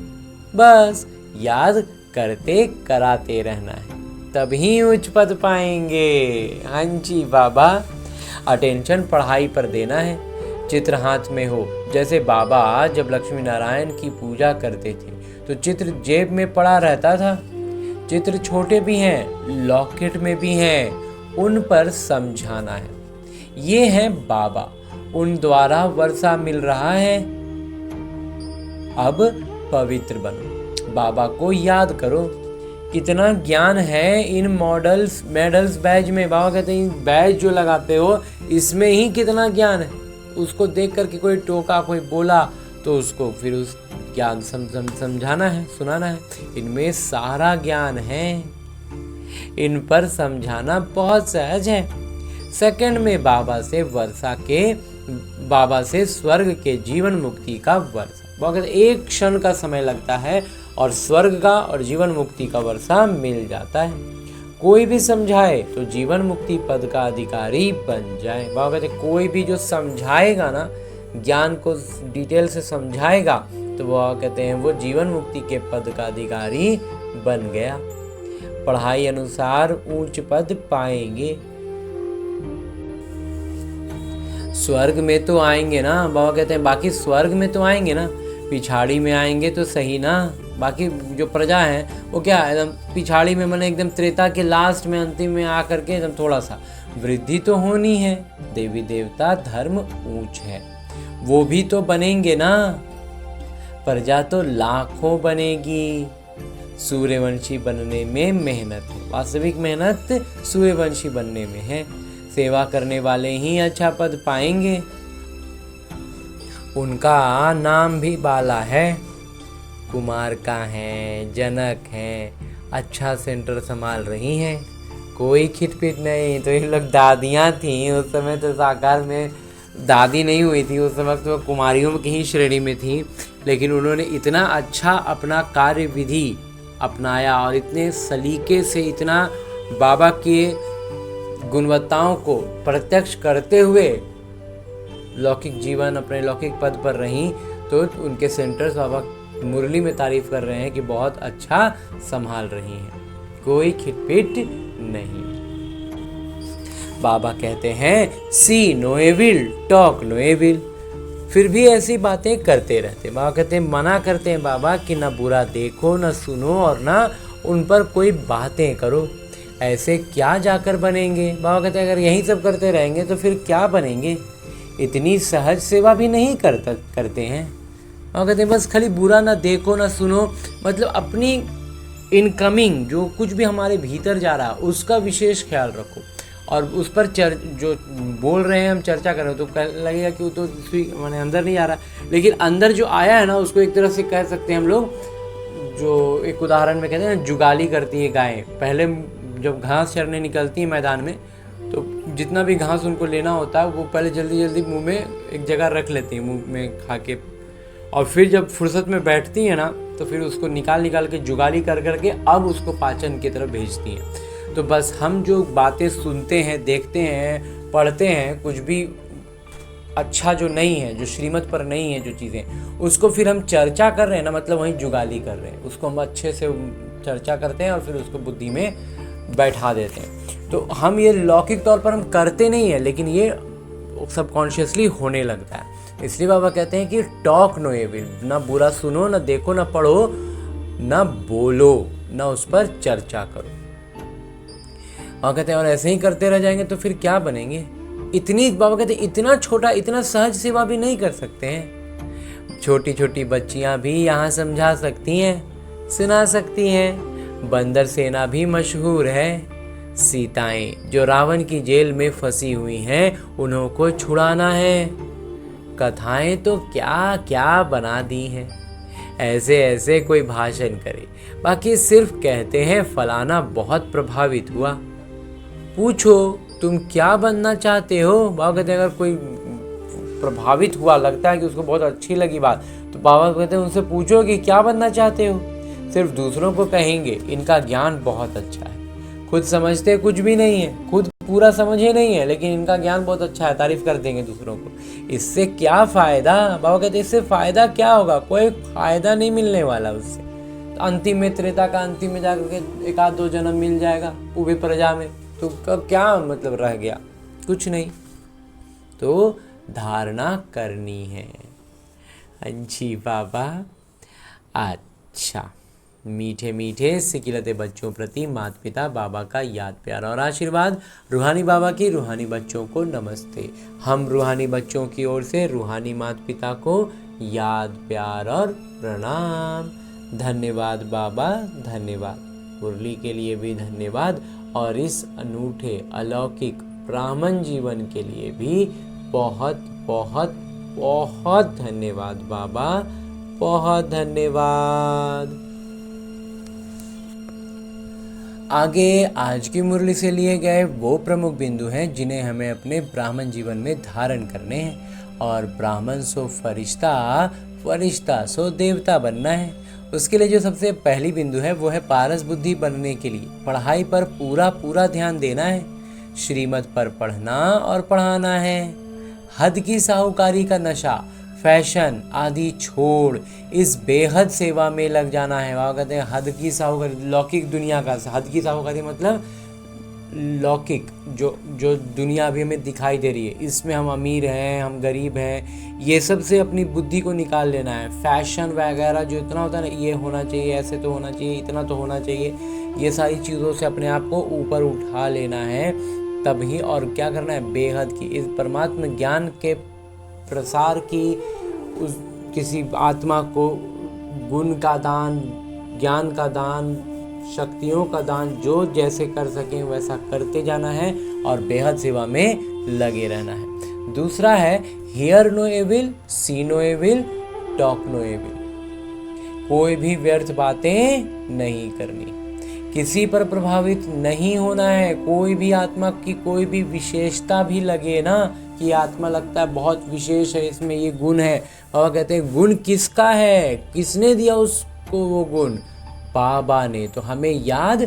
बस याद करते कराते रहना है, तभी उच्च पद पाएंगे। हाँ जी बाबा, अटेंशन पढ़ाई पर देना है, चित्र हाथ में हो। जैसे बाबा जब लक्ष्मी नारायण की पूजा करते थे तो चित्र जेब में पड़ा रहता था। चित्र छोटे भी हैं, लॉकेट में भी हैं, उन पर समझाना है। ये है बाबा, उन द्वारा वर्षा मिल रहा है। अब पवित्र बनो, बाबा को याद करो। कितना ज्ञान है इन मेडल्स बैज में। बाबा कहते हैं बैज जो लगाते हो इसमें ही कितना ज्ञान है। उसको देख करके कोई टोका, कोई बोला तो उसको फिर उस ज्ञान समझाना है, सुनाना है। इनमें सारा ज्ञान है। इन पर समझाना बहुत सहज है। सेकंड में बाबा से स्वर्ग के जीवन मुक्ति का वर्षा। बाबा कहते एक क्षण का समय लगता है और स्वर्ग का और जीवन मुक्ति का वर्षा मिल जाता है। कोई भी समझाए तो जीवन मुक्ति पद का अधिकारी बन जाए। बाबा कहते कोई भी जो समझाएगा ना, ज्ञान को डिटेल से समझाएगा, तो वो कहते हैं वो जीवन मुक्ति के पद का अधिकारी बन गया। पढ़ाई अनुसार ऊंच पद पाएंगे। स्वर्ग में तो आएंगे ना, बाबा कहते हैं बाकी स्वर्ग में तो आएंगे ना, पिछाड़ी में आएंगे तो सही ना। बाकी जो प्रजा है वो क्या एकदम पिछाड़ी में, मैंने एकदम त्रेता के लास्ट में अंतिम में आकर के एकदम थोड़ा सा वृद्धि तो होनी है। देवी देवता धर्म ऊंच है, वो भी तो बनेंगे ना। प्रजा तो लाखों बनेगी। सूर्यवंशी बनने में मेहनत है, वास्तविक मेहनत सूर्यवंशी बनने में है। सेवा करने वाले ही अच्छा पद पाएंगे। उनका नाम भी बाला है, कुमार का है, जनक है, अच्छा सेंटर संभाल रही हैं, कोई खिटपिट नहीं। तो ये लोग दादियाँ थीं उस समय, तो साकार में दादी नहीं हुई थी उस समय, तो कुमारियों की ही श्रेणी में थी। लेकिन उन्होंने इतना अच्छा अपना कार्य विधि अपनाया और इतने सलीके से इतना बाबा के गुणवत्ताओं को प्रत्यक्ष करते हुए लौकिक जीवन अपने लौकिक पद पर रहीं। तो उनके सेंटर्स बाबा मुरली में तारीफ कर रहे हैं कि बहुत अच्छा संभाल रही हैं, कोई खिटपिट नहीं। बाबा कहते हैं see no evil, talk no evil, फिर भी ऐसी बातें करते रहते। बाबा कहते हैं मना करते हैं बाबा कि ना बुरा देखो, ना सुनो और ना उन पर कोई बातें करो। ऐसे क्या जाकर बनेंगे? बाबा कहते हैं अगर यही सब करते रहेंगे तो फिर क्या बनेंगे? इतनी सहज सेवा भी नहीं करते हैं। बाबा कहते हैं बस खाली बुरा ना देखो ना सुनो, मतलब अपनी इनकमिंग जो कुछ भी हमारे भीतर जा रहा है उसका विशेष ख्याल रखो। और उस पर जो बोल रहे हैं हम चर्चा कर रहे हैं तो लगेगा कि वो तो मैंने अंदर नहीं आ रहा, लेकिन अंदर जो आया है ना उसको एक तरह से कह सकते हैं हम लोग, जो एक उदाहरण में कहते हैं ना, जुगाली करती है गायें। पहले जब घास चरने निकलती है मैदान में तो जितना भी घास उनको लेना होता है वो पहले जल्दी जल्दी मुंह में एक जगह रख लेती हैं, मुंह में खा के, और फिर जब फुर्सत में बैठती हैं ना तो फिर उसको निकाल के जुगाली कर करके अब उसको पाचन की तरफ भेजती हैं। तो बस हम जो बातें सुनते हैं, देखते हैं, पढ़ते हैं, कुछ भी अच्छा जो नहीं है, जो श्रीमत पर नहीं है, जो चीज़ें उसको फिर हम चर्चा कर रहे हैं ना, मतलब वहीं जुगाली कर रहे हैं, उसको हम अच्छे से चर्चा करते हैं और फिर उसको बुद्धि में बैठा देते हैं। तो हम ये लौकिक तौर पर हम करते नहीं हैं, लेकिन ये सबकॉन्शियसली होने लगता है। इसलिए बाबा कहते हैं कि टॉक नो एविल, ना बुरा सुनो, ना देखो, ना पढ़ो, ना बोलो, ना उस पर चर्चा करो। और कहते हैं और ऐसे ही करते रह जाएंगे तो फिर क्या बनेंगे? इतनी, बाबा कहते हैं इतना छोटा, इतना सहज सेवा भी नहीं कर सकते हैं। छोटी छोटी बच्चियां भी यहाँ समझा सकती हैं, सुना सकती हैं। बंदर सेना भी मशहूर है। सीताएं जो रावण की जेल में फंसी हुई हैं, उन्हों को छुड़ाना है। कथाएं तो क्या क्या बना दी हैं। ऐसे ऐसे कोई भाषण करे, बाकी सिर्फ कहते हैं फलाना बहुत प्रभावित हुआ। पूछो तुम क्या बनना चाहते हो? बाबा कहते हैं अगर कोई प्रभावित हुआ, लगता है कि उसको बहुत अच्छी लगी बात, तो बाबा कहते हैं उनसे पूछो कि क्या बनना चाहते हो। सिर्फ दूसरों को कहेंगे इनका ज्ञान बहुत अच्छा है, खुद समझते कुछ भी नहीं है, खुद पूरा समझे नहीं है, लेकिन इनका ज्ञान बहुत अच्छा है, तारीफ कर देंगे दूसरों को। इससे क्या फायदा? बाबा कहते हैं इससे फायदा क्या होगा? कोई फायदा नहीं मिलने वाला उससे। तो अंतिम में, त्रेता का अंतिम में जाकर के एक आध दो जन्म मिल जाएगा वो भी प्रजा में, तो कब क्या मतलब रह गया? कुछ नहीं। तो धारणा करनी है। जी बाबा। अच्छा, मीठे मीठे सिकिलते बच्चों प्रति माता पिता बाबा का याद प्यार और आशीर्वाद। रूहानी बाबा की रूहानी बच्चों को नमस्ते। हम रूहानी बच्चों की ओर से रूहानी माता पिता को याद प्यार और प्रणाम। धन्यवाद बाबा, धन्यवाद। मुरली के लिए भी धन्यवाद और इस अनूठे अलौकिक ब्राह्मण जीवन के लिए भी बहुत बहुत बहुत धन्यवाद बाबा, बहुत धन्यवाद। आगे आज की मुरली से लिए गए वो प्रमुख बिंदु हैं जिन्हें हमें अपने ब्राह्मण जीवन में धारण करने हैं। और ब्राह्मण सो फरिश्ता, फरिश्ता सो देवता बनना है। उसके लिए जो सबसे पहली बिंदु है वो है पारस बुद्धि बनने के लिए पढ़ाई पर पूरा पूरा ध्यान देना है। श्रीमत पर पढ़ना और पढ़ाना है। हद की साहूकारी का नशा, फैशन आदि छोड़ इस बेहद सेवा में लग जाना है। वहाँ कहते हैं हद की साहूकारी, लौकिक दुनिया का हद की साहूकारी मतलब लौकिक जो जो दुनिया अभी हमें दिखाई दे रही है, इसमें हम अमीर हैं, हम गरीब हैं, ये सब से अपनी बुद्धि को निकाल लेना है। फैशन वगैरह जो इतना होता है ना, ये होना चाहिए, ऐसे तो होना चाहिए, इतना तो होना चाहिए, ये सारी चीज़ों से अपने आप को ऊपर उठा लेना है तभी। और क्या करना है, बेहद की इस परमात्मा ज्ञान के प्रसार की, उस किसी आत्मा को गुण का दान, ज्ञान का दान, शक्तियों का दान जो जैसे कर सकें वैसा करते जाना है और बेहद सेवा में लगे रहना है। दूसरा है hear no evil, see no evil, talk no evil. कोई भी व्यर्थ बातें नहीं करनी, किसी पर प्रभावित नहीं होना है। कोई भी आत्मा की कोई भी विशेषता भी लगे ना कि आत्मा लगता है बहुत विशेष है, इसमें ये गुण है, बाबा कहते हैं गुण किसका है, किसने दिया उसको वो गुण, बाबा ने। तो हमें याद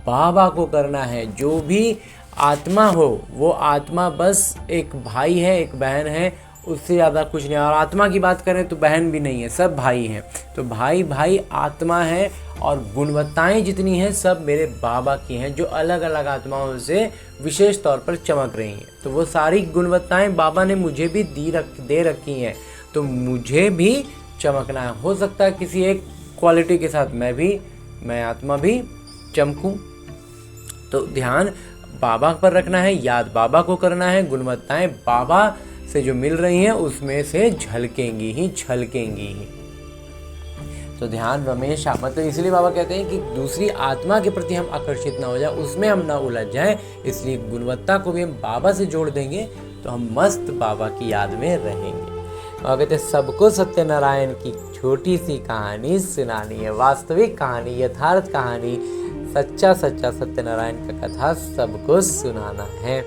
बाबा को करना है। जो भी आत्मा हो वो आत्मा बस एक भाई है, एक बहन है, उससे ज़्यादा कुछ नहीं। और आत्मा की बात करें तो बहन भी नहीं है, सब भाई हैं। तो भाई भाई आत्मा है और गुणवत्ताएं जितनी हैं सब मेरे बाबा की हैं, जो अलग अलग आत्माओं से विशेष तौर पर चमक रही हैं। तो वो सारी गुणवत्ताएं बाबा ने मुझे भी दे रखी हैं, तो मुझे भी चमकना है। हो सकता है किसी एक क्वालिटी के साथ मैं आत्मा भी चमकूं। तो ध्यान बाबा पर रखना है, याद बाबा को करना है, गुणवत्ताएं बाबा से जो मिल रही हैं उसमें से झलकेंगी ही। तो ध्यान हमेशा, मतलब इसलिए बाबा कहते हैं कि दूसरी आत्मा के प्रति हम आकर्षित ना हो जाए, उसमें हम ना उलझ जाएं। इसलिए गुणवत्ता को भी हम बाबा से जोड़ देंगे तो हम मस्त बाबा की याद में रहेंगे। और कहते हैं सबको सत्यनारायण की छोटी सी कहानी सुनानी है, वास्तविक कहानी, यथार्थ कहानी, सच्चा सत्यनारायण का कथा सबको सुनाना है।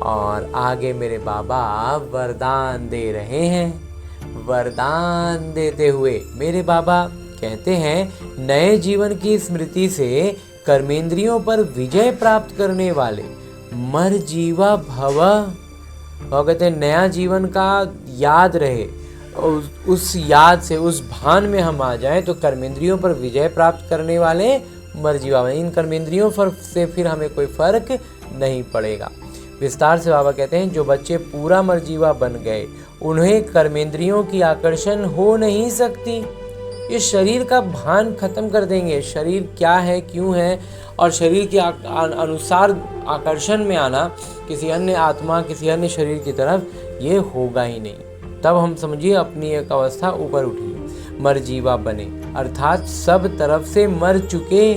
और आगे मेरे बाबा वरदान दे रहे हैं। वरदान देते हुए मेरे बाबा कहते हैं नए जीवन की स्मृति से कर्मेंद्रियों पर विजय प्राप्त करने वाले मरजीवा भव, और कहते हैं नया जीवन का याद रहे, उस याद से, उस भान में हम आ जाएं तो कर्मेंद्रियों पर विजय प्राप्त करने वाले मरजीवा, इन कर्मेंद्रियों से फिर हमें कोई फर्क नहीं पड़ेगा। विस्तार से बाबा कहते हैं जो बच्चे पूरा मरजीवा बन गए उन्हें कर्मेंद्रियों की आकर्षण हो नहीं सकती। ये शरीर का भान खत्म कर देंगे, शरीर क्या है, क्यों है, और शरीर के अनुसार आकर्षण में आना किसी अन्य आत्मा, किसी अन्य शरीर की तरफ, ये होगा ही नहीं। तब हम समझिए अपनी एक अवस्था ऊपर उठी है, मरजीवा बने अर्थात सब तरफ से मर चुके,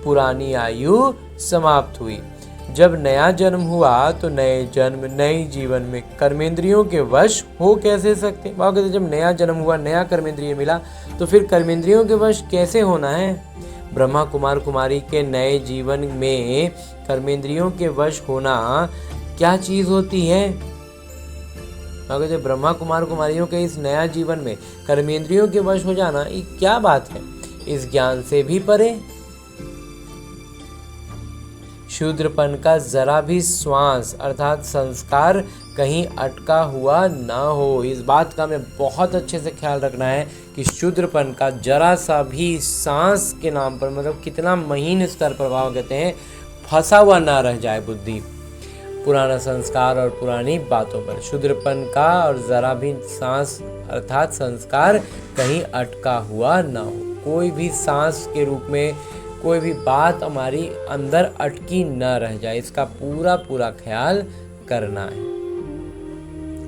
पुरानी आयु समाप्त हुई। जब नया जन्म हुआ तो नए जीवन में कर्मेंद्रियों के वश हो कैसे सकते। बाबा कहते जब नया जन्म हुआ, नया कर्मेंद्रिय मिला, तो फिर कर्मेंद्रियों के वश कैसे होना है। ब्रह्मा कुमार कुमारी के नए जीवन में कर्मेंद्रियों के वश होना क्या चीज होती है। बाबा कहते ब्रह्मा कुमार कुमारियों के इस नया जीवन में कर्मेंद्रियों के वश हो जाना ये क्या बात है, इस ज्ञान से भी परे। शूद्रपन का जरा भी श्वास अर्थात संस्कार कहीं अटका हुआ ना हो, इस बात का हमें बहुत अच्छे से ख्याल रखना है कि शूद्रपन का जरा सा भी सांस के नाम पर, मतलब कितना महीन स्तर पर भाव कहते हैं, फंसा हुआ ना रह जाए बुद्धि पुराना संस्कार और पुरानी बातों पर। शूद्रपन का और जरा भी सांस अर्थात संस्कार कहीं अटका हुआ ना हो, कोई भी सांस के रूप में कोई भी बात हमारी अंदर अटकी न रह जाए, इसका पूरा ख्याल करना है।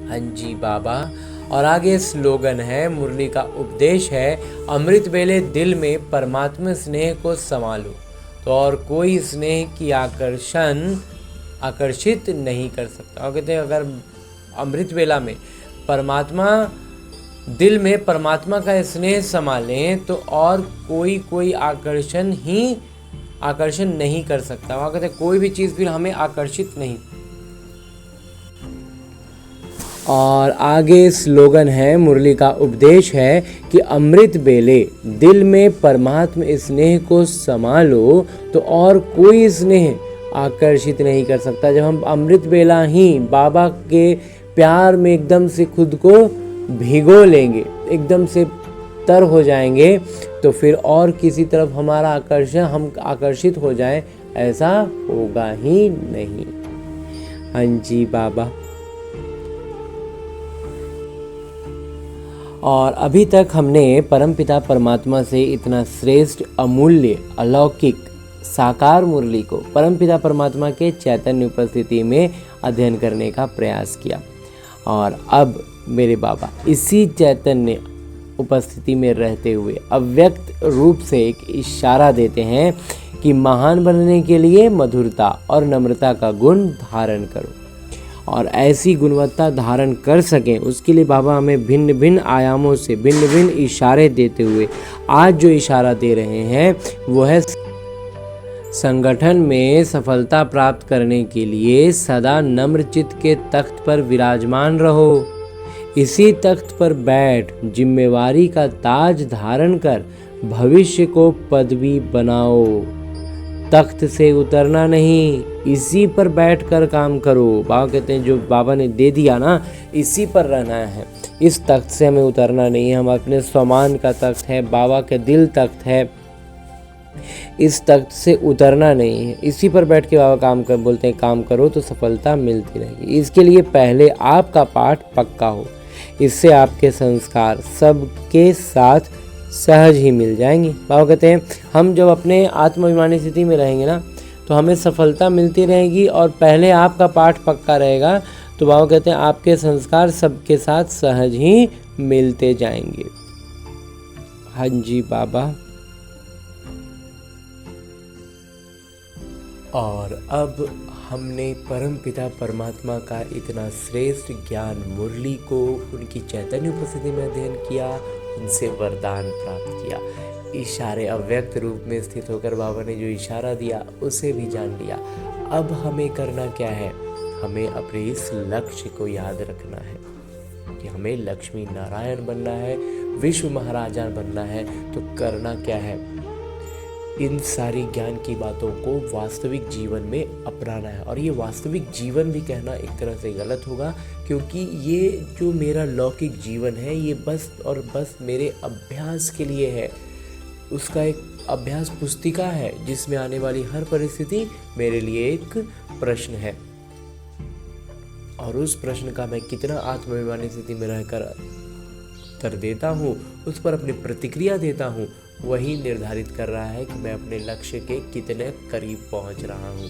हाँ जी बाबा। और आगे स्लोगन है, मुरली का उपदेश है, अमृत वेले दिल में परमात्मा स्नेह को संभालो तो और कोई स्नेह की आकर्षित नहीं कर सकता। और कहते हैं अगर अमृत वेला में परमात्मा दिल में परमात्मा का स्नेह समा लें तो और कोई आकर्षण नहीं कर सकता। वहाँ कहते हैं कोई भी चीज़ फिर हमें आकर्षित नहीं। और आगे स्लोगन है, मुरली का उपदेश है कि अमृत बेले दिल में परमात्मा स्नेह को समा लो तो और कोई स्नेह आकर्षित नहीं कर सकता। जब हम अमृत बेला ही बाबा के प्यार में एकदम से खुद को भिगो लेंगे, एकदम से तर हो जाएंगे, तो फिर और किसी तरफ हमारा हम आकर्षित हो जाएं, ऐसा होगा ही नहीं। हाँ जी बाबा। और अभी तक हमने परमपिता परमात्मा से इतना श्रेष्ठ, अमूल्य, अलौकिक साकार मुरली को परमपिता परमात्मा के चैतन्य उपस्थिति में अध्ययन करने का प्रयास किया। और अब मेरे बाबा इसी चैतन्य उपस्थिति में रहते हुए अव्यक्त रूप से एक इशारा देते हैं कि महान बनने के लिए मधुरता और नम्रता का गुण धारण करो। और ऐसी गुणवत्ता धारण कर सकें उसके लिए बाबा हमें भिन्न भिन्न आयामों से भिन्न भिन्न इशारे देते हुए आज जो इशारा दे रहे हैं वो है, संगठन में सफलता प्राप्त करने के लिए सदा नम्र चित्त के तख्त पर विराजमान रहो। इसी तख्त पर बैठ जिम्मेवारी का ताज धारण कर भविष्य को पदवी बनाओ। तख्त से उतरना नहीं, इसी पर बैठकर काम करो। बाबा कहते हैं जो बाबा ने दे दिया ना, इसी पर रहना है। इस तख्त से हमें उतरना नहीं है। हम अपने स्वमान का तख्त है, बाबा के दिल तख्त है, इस तख्त से उतरना नहीं है। इसी पर बैठ के बाबा बोलते हैं काम करो तो सफलता मिलती रहेगी। इसके लिए पहले आपका पाठ पक्का हो, इससे आपके संस्कार सबके साथ सहज ही मिल जाएंगी। बाबा कहते हैं हम जब अपने आत्माभिमानी स्थिति में रहेंगे ना तो हमें सफलता मिलती रहेगी, और पहले आपका पाठ पक्का रहेगा तो बाबा कहते हैं आपके संस्कार सबके साथ सहज ही मिलते जाएंगे। हाँ जी बाबा। और अब हमने परमपिता परमात्मा का इतना श्रेष्ठ ज्ञान मुरली को उनकी चैतन्य उपस्थिति में अध्ययन किया, उनसे वरदान प्राप्त किया। इशारे अव्यक्त रूप में स्थित होकर बाबा ने जो इशारा दिया उसे भी जान लिया। अब हमें करना क्या है? हमें अपने इस लक्ष्य को याद रखना है कि हमें लक्ष्मी नारायण बनना है, विश्व महाराजा बनना है। तो करना क्या है? इन सारी ज्ञान की बातों को वास्तविक जीवन में अपनाना है। और ये वास्तविक जीवन भी कहना एक तरह से गलत होगा, क्योंकि ये जो मेरा लौकिक जीवन है ये बस और बस मेरे अभ्यास के लिए है। उसका एक अभ्यास पुस्तिका है जिसमें आने वाली हर परिस्थिति मेरे लिए एक प्रश्न है, और उस प्रश्न का मैं कितना आत्माभिमानी स्थिति में रहकर उत्तर देता हूँ, उस पर अपनी प्रतिक्रिया देता हूँ, वही निर्धारित कर रहा है कि मैं अपने लक्ष्य के कितने करीब पहुँच रहा हूँ।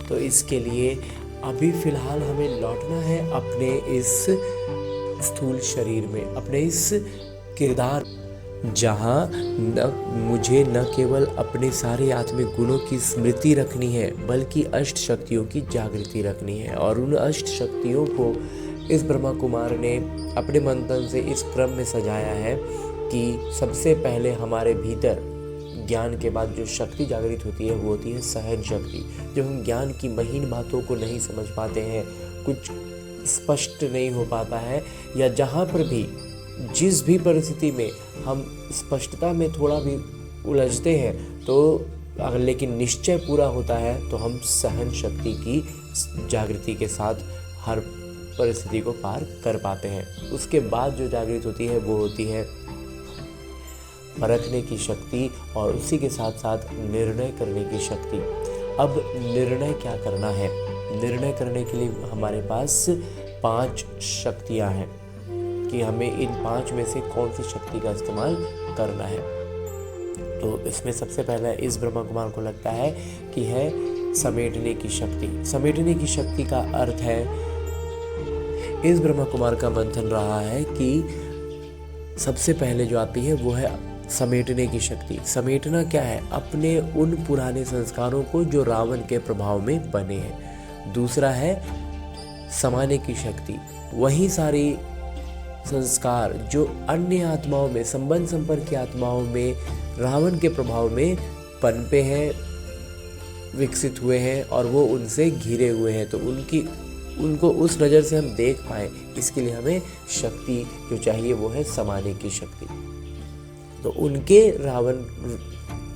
तो इसके लिए अभी फिलहाल हमें लौटना है अपने इस स्थूल शरीर में, अपने इस किरदार, जहाँ मुझे न केवल अपने सारे आत्मिक गुणों की स्मृति रखनी है बल्कि अष्ट शक्तियों की जागृति रखनी है। और उन अष्ट शक्तियों को इस ब्रह्मा कुमार ने अपने मंथन से इस क्रम में सजाया है कि सबसे पहले हमारे भीतर ज्ञान के बाद जो शक्ति जागृत होती है वो होती है सहन शक्ति। जब हम ज्ञान की महीन बातों को नहीं समझ पाते हैं, कुछ स्पष्ट नहीं हो पाता है, या जहाँ पर भी जिस भी परिस्थिति में हम स्पष्टता में थोड़ा भी उलझते हैं तो लेकिन निश्चय पूरा होता है, तो हम सहन शक्ति की जागृति के साथ हर परिस्थिति को पार कर पाते हैं। उसके बाद जो जागृत होती है वो होती है परखने की शक्ति, और उसी के साथ साथ निर्णय करने की शक्ति। अब निर्णय क्या करना है? निर्णय करने के लिए हमारे पास 5 शक्तियां हैं कि हमें इन 5 में से कौन सी शक्ति का इस्तेमाल करना है। तो इसमें सबसे पहले इस ब्रह्मा कुमार को लगता है कि है समेटने की शक्ति। समेटने की शक्ति का अर्थ है, इस ब्रह्मा कुमार का मंथन रहा है कि सबसे पहले जो आती है वो है समेटने की शक्ति। समेटना क्या है? अपने उन पुराने संस्कारों को जो रावण के प्रभाव में बने हैं। दूसरा है समाने की शक्ति। वही सारी संस्कार जो अन्य आत्माओं में, संबंध संपर्क की आत्माओं में रावण के प्रभाव में पनपे हैं, विकसित हुए हैं और वो उनसे घिरे हुए हैं, तो उनको उस नज़र से हम देख पाएँ, इसके लिए हमें शक्ति जो चाहिए वो है समाने की शक्ति। तो उनके रावण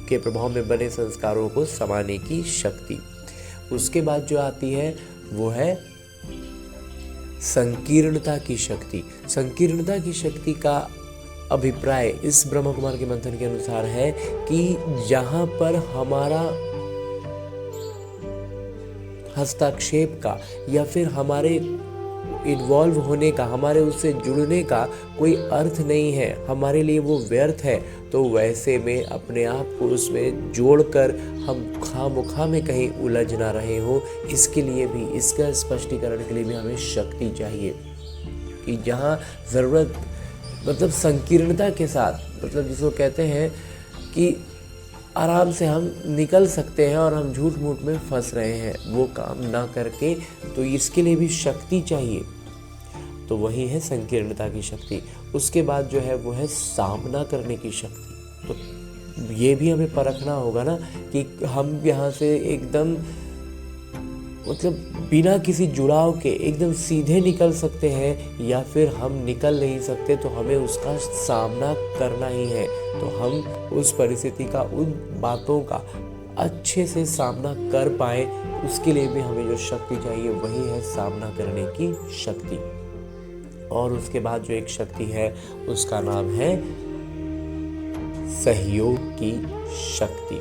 के प्रभाव में बने संस्कारों को समाने की शक्ति। उसके बाद जो आती है वो है संकीर्णता की शक्ति। संकीर्णता की शक्ति का अभिप्राय इस ब्रह्म कुमार के मंथन के अनुसार है कि जहाँ पर हमारा हस्तक्षेप का या फिर हमारे इन्वॉल्व होने का, हमारे उससे जुड़ने का कोई अर्थ नहीं है, हमारे लिए वो व्यर्थ है, तो वैसे में अपने आप को उसमें जोड़कर हम खामोखा में कहीं उलझ ना रहे हो, इसके लिए भी, इसका स्पष्टीकरण के लिए भी हमें शक्ति चाहिए कि जहाँ ज़रूरत, मतलब संकीर्णता के साथ, मतलब जिसको कहते हैं कि आराम से हम निकल सकते हैं और हम झूठ मूठ में फंस रहे हैं, वो काम ना करके, तो इसके लिए भी शक्ति चाहिए। तो वही है संकीर्णता की शक्ति। उसके बाद जो है वो है सामना करने की शक्ति। तो ये भी हमें परखना होगा ना कि हम यहाँ से एकदम, मतलब बिना किसी जुड़ाव के एकदम सीधे निकल सकते हैं या फिर हम निकल नहीं सकते, तो हमें उसका सामना करना ही है। तो हम उस परिस्थिति का, उन बातों का अच्छे से सामना कर पाए, उसके लिए भी हमें जो शक्ति चाहिए वही है सामना करने की शक्ति। और उसके बाद जो एक शक्ति है उसका नाम है सहयोग की शक्ति।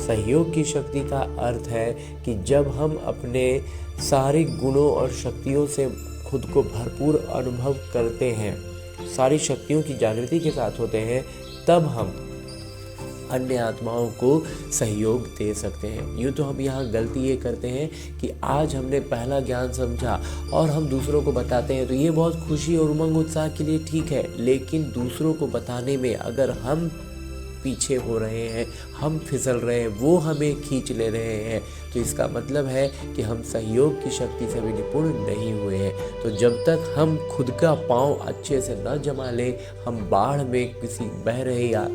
सहयोग की शक्ति का अर्थ है कि जब हम अपने सारे गुणों और शक्तियों से खुद को भरपूर अनुभव करते हैं, सारी शक्तियों की जागृति के साथ होते हैं, तब हम अन्य आत्माओं को सहयोग दे सकते हैं। यूँ तो हम यहाँ गलती ये करते हैं कि आज हमने पहला ज्ञान समझा और हम दूसरों को बताते हैं, तो ये बहुत खुशी और उमंग उत्साह के लिए ठीक है, लेकिन दूसरों को बताने में अगर हम पीछे हो रहे हैं, हम फिसल रहे हैं, वो हमें खींच ले रहे हैं, तो इसका मतलब है कि हम सहयोग की शक्ति से भी निपुण नहीं हुए हैं। तो जब तक हम खुद का पाँव अच्छे से न जमा लें, हम बाढ़ में किसी बह रहे या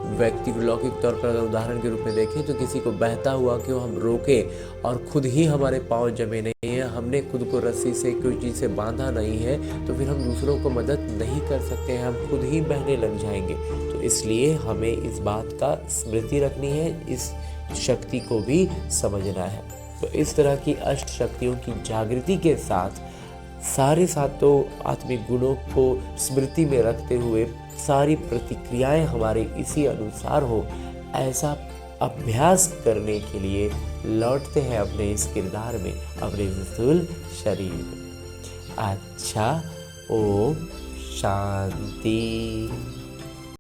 व्यक्ति को लौकिक तौर पर अगर उदाहरण के रूप में देखें तो किसी को बहता हुआ क्यों हम रोकें और खुद ही हमारे पाँव जमे नहीं हैं, हमने खुद को रस्सी से कोई चीज़ से बांधा नहीं है, तो फिर हम दूसरों को मदद नहीं कर सकते हैं, हम खुद ही बहने लग जाएंगे। तो इसलिए हमें इस बात का स्मृति रखनी है, इस शक्ति को भी समझना है। तो इस तरह की अष्ट शक्तियों की जागृति के साथ सारे सातों आत्मिक गुणों को स्मृति में रखते हुए सारी प्रतिक्रियाएं हमारे इसी अनुसार हो, ऐसा अभ्यास करने के लिए लौटते हैं अपने इस किरदार में, अपने स्थूल शरीर में। अच्छा, ओम शांति।